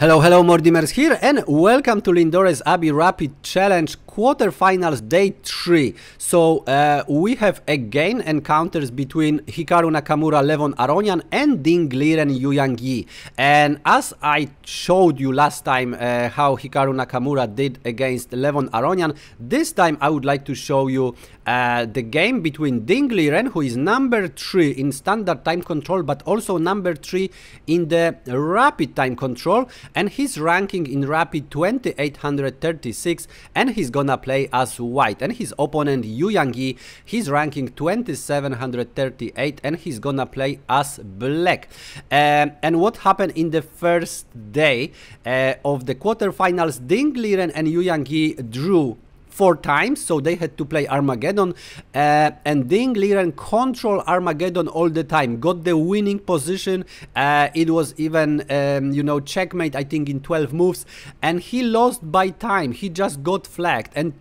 Hello, Mordimers here, and welcome to Lindores Abbey Rapid Challenge quarterfinals day 3. So we have again encounters between Hikaru Nakamura, Levon Aronian and Ding Liren Yu Yang Yi. And as I showed you last time how Hikaru Nakamura did against Levon Aronian, this time I would like to show you the game between Ding Liren, who is number 3 in standard time control, but also number 3 in the rapid time control. And he's ranking in rapid 2836, and he's gonna play as white. And his opponent Yu Yang Yi, he's ranking 2738, and he's gonna play as black. And what happened in the first day of the quarterfinals? Ding Liren and Yu Yang Yi drew 4 times, so they had to play Armageddon, and Ding Liren control Armageddon all the time, got the winning position. It was even you know, checkmate, I think, in 12 moves, and he lost by time. He just got flagged, and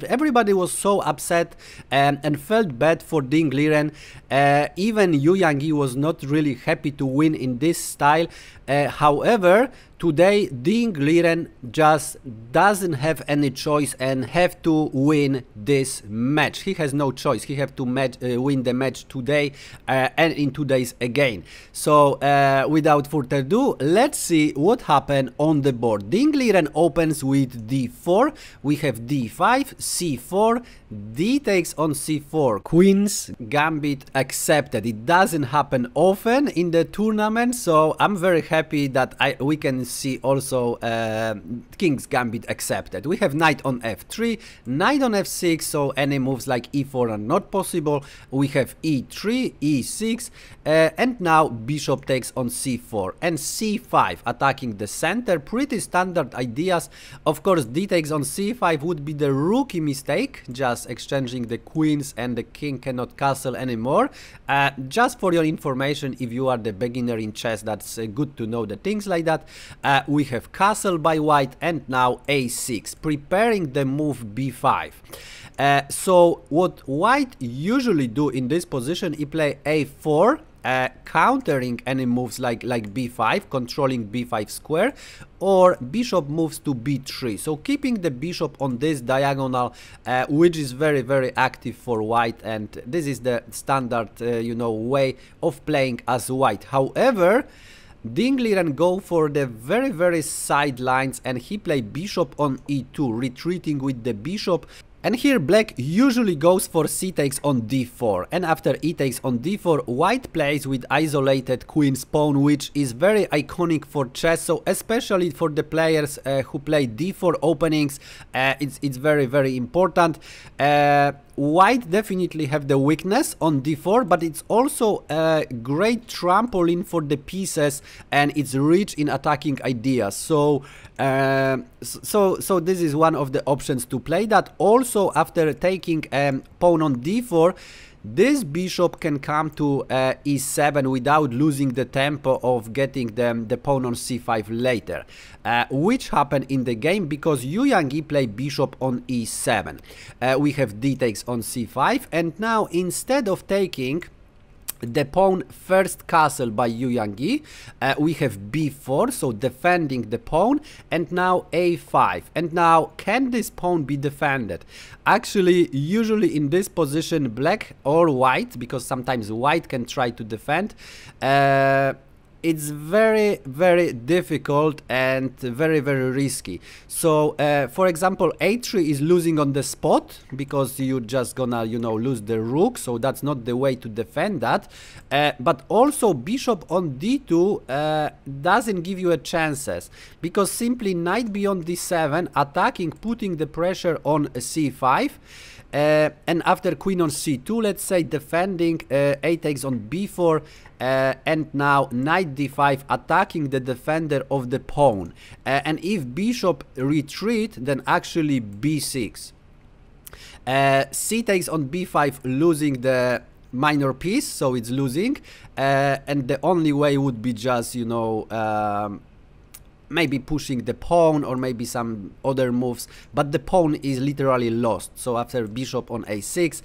everybody was so upset and felt bad for Ding Liren. Even Yu Yang Yi was not really happy to win in this style. However, today Ding Liren just doesn't have any choice and have to win this match. He has no choice. He have to win the match today and in 2 days again. So without further ado, let's see what happened on the board. Ding Liren opens with d4. We have d5, c4, d takes on c4, Queen's Gambit Accepted. It doesn't happen often in the tournament, so I'm very happy that we can see also King's Gambit Accepted. We have knight on f3, knight on f6, so any moves like e4 are not possible. We have e3, e6, and now bishop takes on c4 and c5, attacking the center. Pretty standard ideas. Of course, d takes on c5 would be the rookie mistake, just exchanging the queens, and the king cannot castle anymore. Just for your information, if you are the beginner in chess, that's good to know the things like that. We have castle by white, and now a6, preparing the move b5. So what white usually do in this position, he play a4, countering any moves like b5, controlling b5 square, or bishop moves to b3, so keeping the bishop on this diagonal, which is very active for white, and this is the standard you know, way of playing as white. However, Ding Liren go for the very sidelines, and he play bishop on e2, retreating with the bishop. And here black usually goes for c takes on d4, and after e takes on d4, white plays with isolated queen's pawn, which is very iconic for chess. So especially for the players who play d4 openings, it's very important. White definitely have the weakness on d4, but it's also a great trampoline for the pieces, and it's rich in attacking ideas. So so this is one of the options to play that. Also, after taking pawn on d4, this bishop can come to e7 without losing the tempo of getting the pawn on c5 later, which happened in the game because Yu Yang Yi play bishop on e7. We have d takes on c5, and now instead of taking the pawn first castle by Yu Yang Yi, we have b4, so defending the pawn, and now a5. And now, can this pawn be defended? Actually, usually in this position, black or white, because sometimes white can try to defend, it's very difficult and very risky. So for example, a3 is losing on the spot because you're just gonna, you know, lose the rook, so that's not the way to defend that. But also bishop on d2 doesn't give you a chances, because simply knight beyond d7, attacking, putting the pressure on c5. And after queen on c2, let's say, defending, a takes on b4, and now knight d5, attacking the defender of the pawn. And if bishop retreat, then actually b6. C takes on b5, losing the minor piece, so it's losing. And the only way would be just, you know, maybe pushing the pawn or maybe some other moves, but the pawn is literally lost. So after bishop on a6,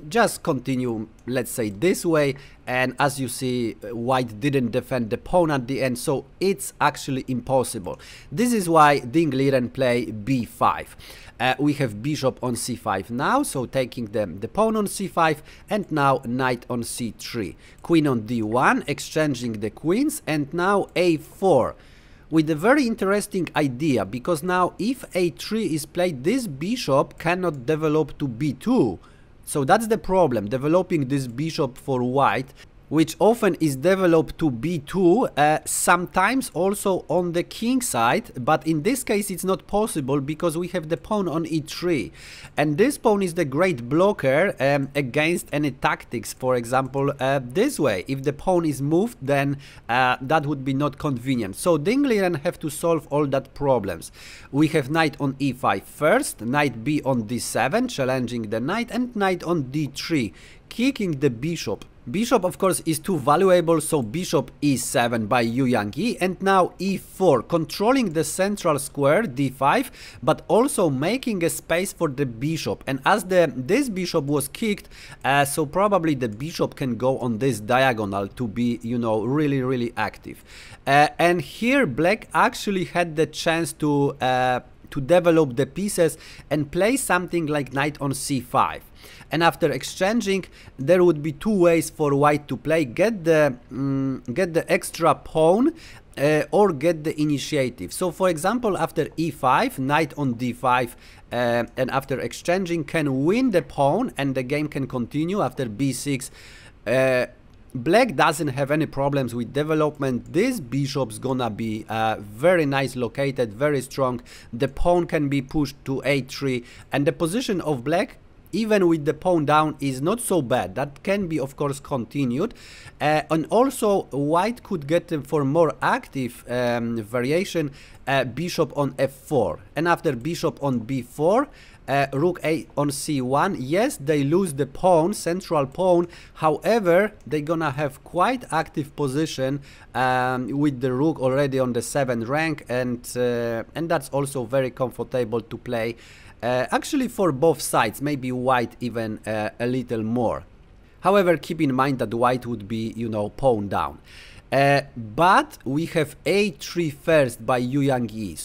just continue, let's say, this way, and as you see, white didn't defend the pawn at the end, so it's actually impossible. This is why Ding Liren play b5. We have bishop on c5 now, so taking the pawn on c5, and now knight on c3, queen on d1, exchanging the queens, and now a4. With a very interesting idea, because now if a3 is played, this bishop cannot develop to b2. So that's the problem, developing this bishop for white, which often is developed to b2, sometimes also on the king side, but in this case it's not possible because we have the pawn on e3, and this pawn is the great blocker against any tactics. For example, this way, if the pawn is moved, then that would be not convenient. So Ding Liren have to solve all that problems. We have knight on e5 first, knight b on d7, challenging the knight, and knight on d3, kicking the bishop. Bishop, of course, is too valuable, so bishop e7 by Yu Yangyi, and now e4, controlling the central square d5, but also making a space for the bishop. And as this bishop was kicked, so probably the bishop can go on this diagonal to be, you know, really active. And here black actually had the chance to develop the pieces and play something like knight on c5. And after exchanging, there would be two ways for white to play: get the extra pawn, or get the initiative. So for example, after e5, knight on d5, and after exchanging, can win the pawn and the game can continue. After b6, black doesn't have any problems with development. This bishop's gonna be very nice located, very strong. The pawn can be pushed to a3, and the position of black, even with the pawn down, is not so bad. That can be, of course, continued. And also white could get for more active variation, bishop on f4. And after bishop on b4, rook a on c1. Yes, they lose the pawn, central pawn. However, they're gonna have quite active position with the rook already on the 7th rank, and that's also very comfortable to play. Actually, for both sides, maybe white even a little more. However, keep in mind that white would be, you know, pawn down. But we have a3 first by Yu Yangyi,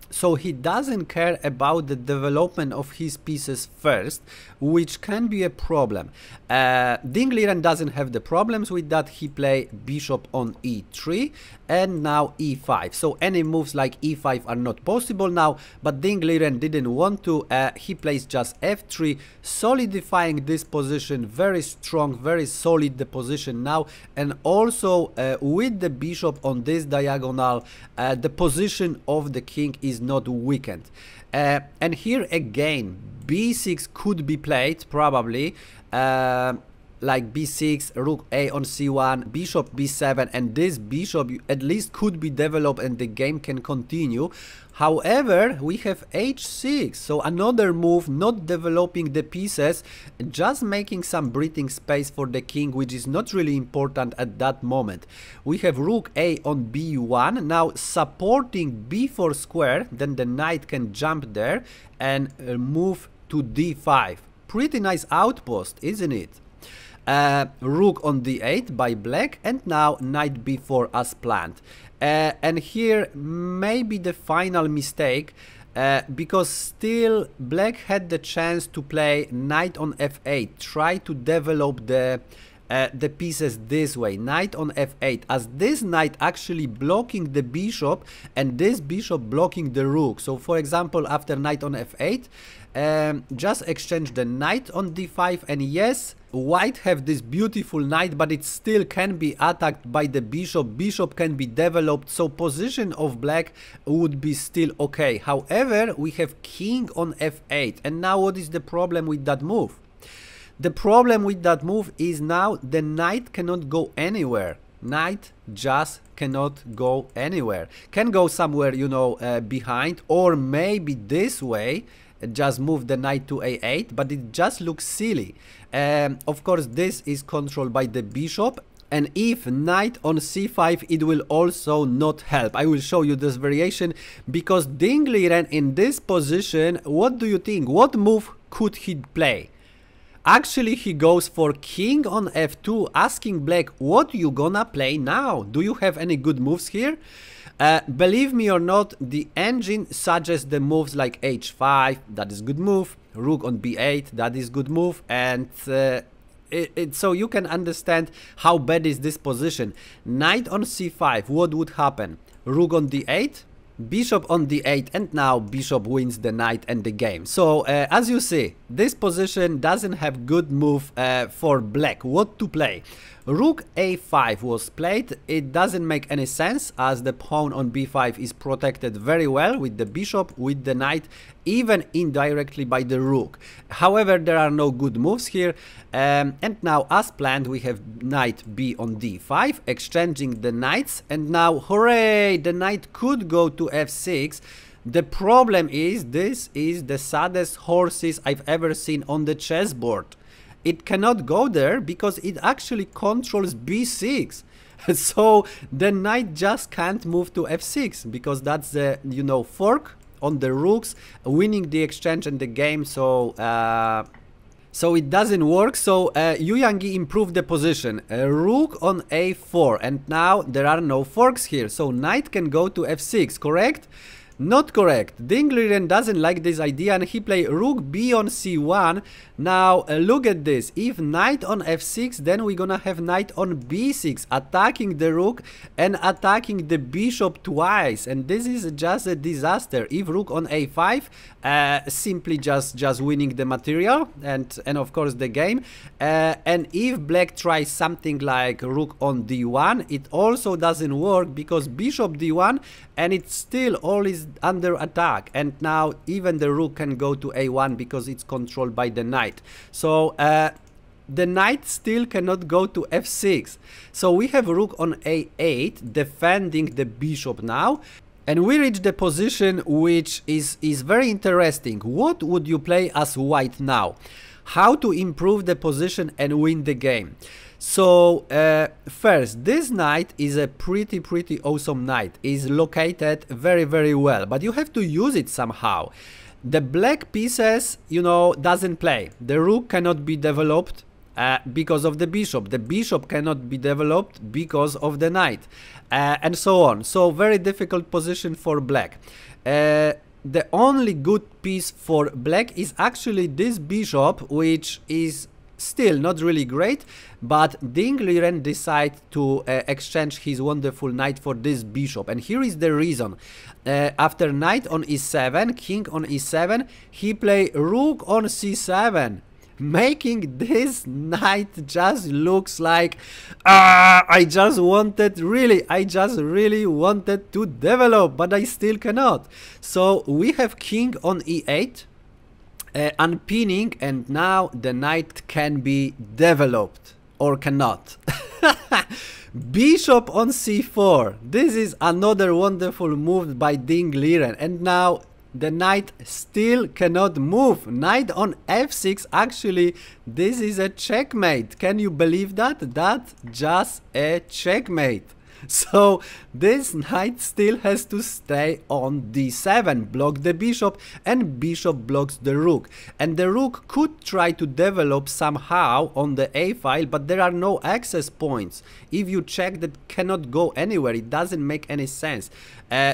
so he doesn't care about the development of his pieces first, which can be a problem. Ding Liren doesn't have the problems with that. He play bishop on e3 and now e5. So any moves like e5 are not possible now, but Ding Liren didn't want to. He plays just f3, solidifying this position. Very strong, very solid the position now, and also with the bishop on this diagonal, the position of the king is not weakened. And here again, b6 could be played probably, like b6, rook a on c1, bishop b7, and this bishop at least could be developed and the game can continue. However, we have h6, so another move, not developing the pieces, just making some breathing space for the king, which is not really important at that moment. We have rook a on b1, now supporting b4 square, then the knight can jump there and move to d5. Pretty nice outpost, isn't it? Rook on d8 by black, and now knight b4 as planned. And here maybe the final mistake, because still black had the chance to play knight on f8, try to develop the pieces this way, knight on f8, as this knight actually blocking the bishop and this bishop blocking the rook. So for example, after knight on f8, just exchange the knight on d5, and yes, white have this beautiful knight, but it still can be attacked by the bishop. Bishop can be developed, so position of black would be still okay. However, we have king on f8, and now what is the problem with that move? The problem with that move is now the knight cannot go anywhere. Knight just cannot go anywhere. Can go somewhere, you know, behind, or maybe this way, just move the knight to a8, but it just looks silly. Of course, this is controlled by the bishop, and if knight on c5, it will also not help. I will show you this variation, because Ding Liren in this position, what do you think? What move could he play? Actually, he goes for king on f2, asking black, what you gonna play now? Do you have any good moves here? Believe me or not, the engine suggests the moves like h5, that is good move, rook on b8, that is good move, and so you can understand how bad is this position. Knight on c5, what would happen? Rook on d8, bishop on d8, and now bishop wins the knight and the game. So as you see, this position doesn't have good move for black. What to play? Rook a5 was played. It doesn't make any sense as the pawn on b5 is protected very well with the bishop, with the knight, even indirectly by the rook. However, there are no good moves here, and now as planned we have knight b on d5, exchanging the knights, and now hooray, the knight could go to f6. The problem is this is the saddest horses I've ever seen on the chessboard. It cannot go there because it actually controls b6. So the knight just can't move to f6 because that's the, you know, fork on the rooks, winning the exchange and the game. So it doesn't work. So Yu Yangyi improved the position. Rook on a4, and now there are no forks here. So knight can go to f6, correct? Not correct. Ding Liren doesn't like this idea and he play rook b on c1. Now look at this. If knight on f6, then we're gonna have knight on b6, attacking the rook and attacking the bishop twice, and this is just a disaster. If rook on a5, simply just winning the material and of course the game. And if black tries something like rook on d1, it also doesn't work because bishop d1, and it's still all is under attack, and now even the rook can go to a1 because it's controlled by the knight. So the knight still cannot go to f6. So we have rook on a8 defending the bishop now, and we reach the position which is very interesting. What would you play as white now? How to improve the position and win the game? So first, this knight is a pretty awesome knight. Is located very well, but you have to use it somehow. The black pieces, you know, doesn't play. The rook cannot be developed because of the bishop. The bishop cannot be developed because of the knight, and so on. So very difficult position for black. The only good piece for black is actually this bishop, which is still not really great, but Ding Liren decided to exchange his wonderful knight for this bishop, and here is the reason. After knight on e7, king on e7, he play rook on c7, making this knight just looks like I just really wanted to develop, but I still cannot. So we have king on e8, unpinning, and now the knight can be developed or cannot. Bishop on c4. This is another wonderful move by Ding Liren, and now the knight still cannot move. Knight on f6, actually this is a checkmate. Can you believe that? That's just a checkmate. So this knight still has to stay on d7, block the bishop, and bishop blocks the rook. And the rook could try to develop somehow on the a file, but there are no access points. If you check, that cannot go anywhere. It doesn't make any sense.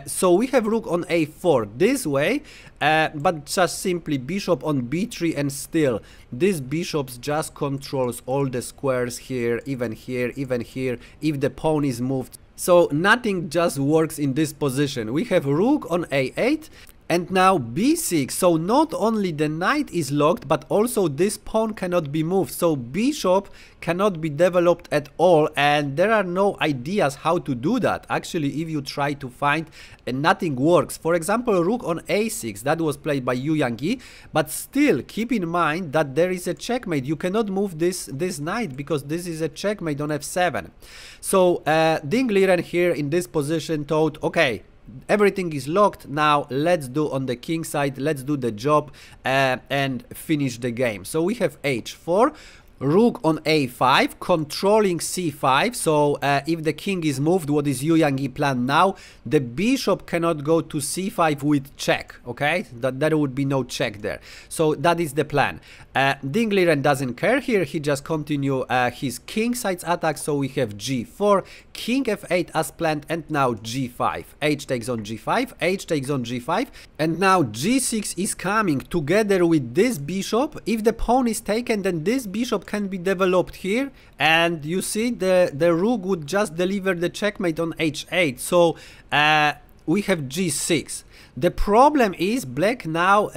So we have rook on a4 this way, but just simply bishop on b3, and still this bishop just controls all the squares here, even here, even here, if the pawn is moved. So nothing just works in this position. We have rook on a8 and now b6. So not only the knight is locked, but also this pawn cannot be moved. So bishop cannot be developed at all, and there are no ideas how to do that. Actually, if you try to find, nothing works. For example, rook on a6, that was played by Yu Yangyi, but still keep in mind that there is a checkmate. You cannot move this knight because this is a checkmate on f7. So Ding Liren here in this position thought, okay, everything is locked, now let's do on the king side, let's do the job and finish the game. So we have h4, rook on a5, controlling c5. So if the king is moved, what is Yu Yang plan now? The bishop cannot go to c5 with check, okay? There would be no check there. So that is the plan. Ding Liren doesn't care here. He just continue his king side's attack. So we have g4, king f8 as planned, and now g5. H takes on g5, h takes on g5, and now g6 is coming together with this bishop. If the pawn is taken, then this bishop can be developed here, and you see the rook would just deliver the checkmate on h8. So we have g6. The problem is black now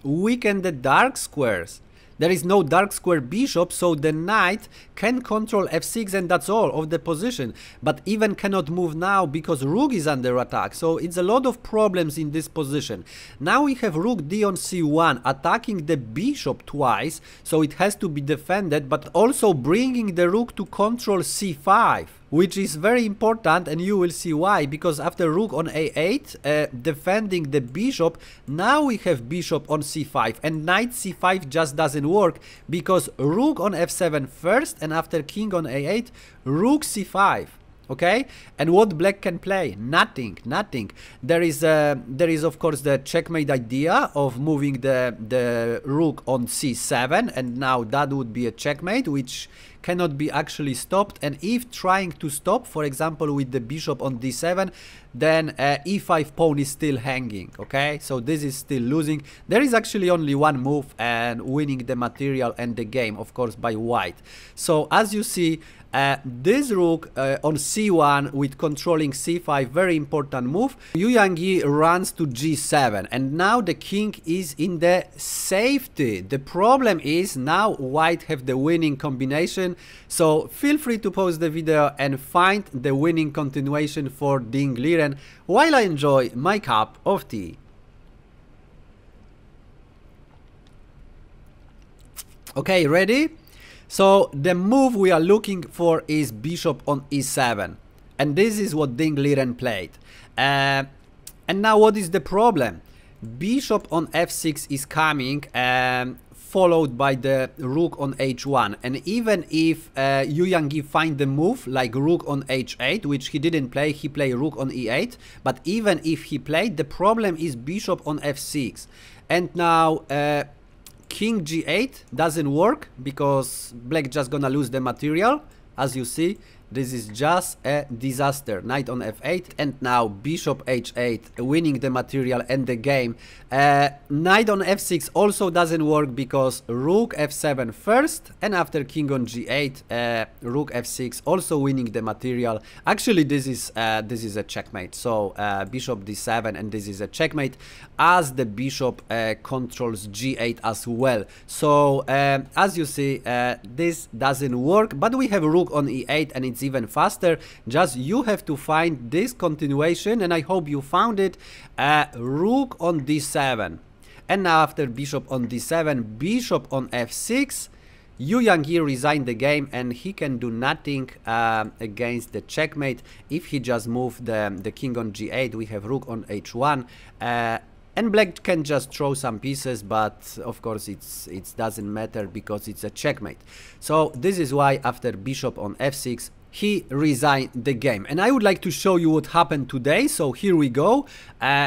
weaken the dark squares. There is no dark square bishop, so the knight can control f6 and that's all of the position, but even cannot move now because rook is under attack. So it's a lot of problems in this position. Now we have rook d on c1 attacking the bishop twice, so it has to be defended, but also bringing the rook to control c5, which is very important, and you will see why, because after rook on a8 defending the bishop, now we have bishop on c5, and knight c5 just doesn't work because rook on f7 first, and after king on a8 rook c5. Okay, and what black can play? Nothing. There is of course the checkmate idea of moving the rook on c7, and now that would be a checkmate which cannot be actually stopped. And if trying to stop, for example with the bishop on d7, then e5 pawn is still hanging. Okay, so this is still losing. There is actually only one move and winning the material and the game, of course, by white. So as you see, this rook on c1 with controlling c5, very important move. Yu Yang runs to g7, and now the king is in the safety. The problem is now white have the winning combination, so feel free to pause the video and find the winning continuation for Ding Liren while I enjoy my cup of tea. Okay, ready? So the move we are looking for is bishop on e7, and this is what Ding Liren played. And now what is the problem? Bishop on f6 is coming, followed by the rook on h1, and even if Yu Yang find the move like rook on h8, which he didn't play, he played rook on e8, but even if he played, the problem is bishop on f6, and now king g8 doesn't work because black just gonna lose the material. As you see, this is just a disaster. Knight on f8, and now bishop h8 winning the material and the game. Knight on f6 also doesn't work because rook f7 first, and after king on g8 rook f6 also winning the material. Actually this is a checkmate, so bishop d7, and this is a checkmate as the bishop controls g8 as well. So as you see, this doesn't work, but we have rook on e8 and it's even faster. Just you have to find this continuation, and I hope you found it. Rook on d7, and now after bishop on d7, bishop on f6, Yu Yang resigned the game, and he can do nothing against the checkmate. If he just moved the king on g8, we have rook on h1, and black can just throw some pieces, but of course it doesn't matter because it's a checkmate. So this is why after bishop on f6 he resigned the game. And I would like to show you what happened today. So here we go.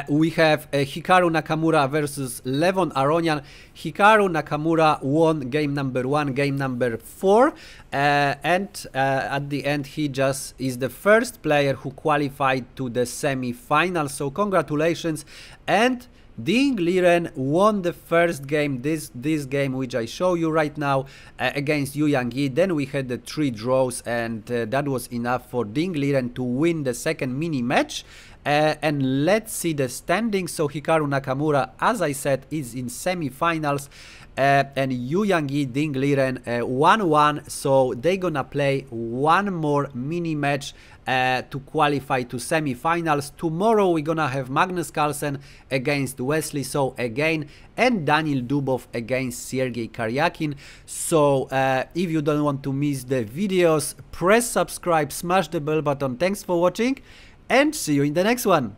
We have Hikaru Nakamura versus Levon Aronian. Hikaru Nakamura won game number 1, game number 4, and at the end he just is the first player who qualified to the semi-final. So congratulations. And Ding Liren won the first game, this game which I show you right now, against Yu Yang. Then we had the 3 draws, and that was enough for Ding Liren to win the second mini match. And let's see the standings. So Hikaru Nakamura, as I said, is in semi-finals, and Yu Yang, Ding Liren 1-1. So they're gonna play one more mini match to qualify to semi-finals. Tomorrow we're gonna have Magnus Carlsen against Wesley So again, and Daniel Dubov against Sergei Karyakin. So if you don't want to miss the videos, press subscribe, smash the bell button. Thanks for watching, and see you in the next one.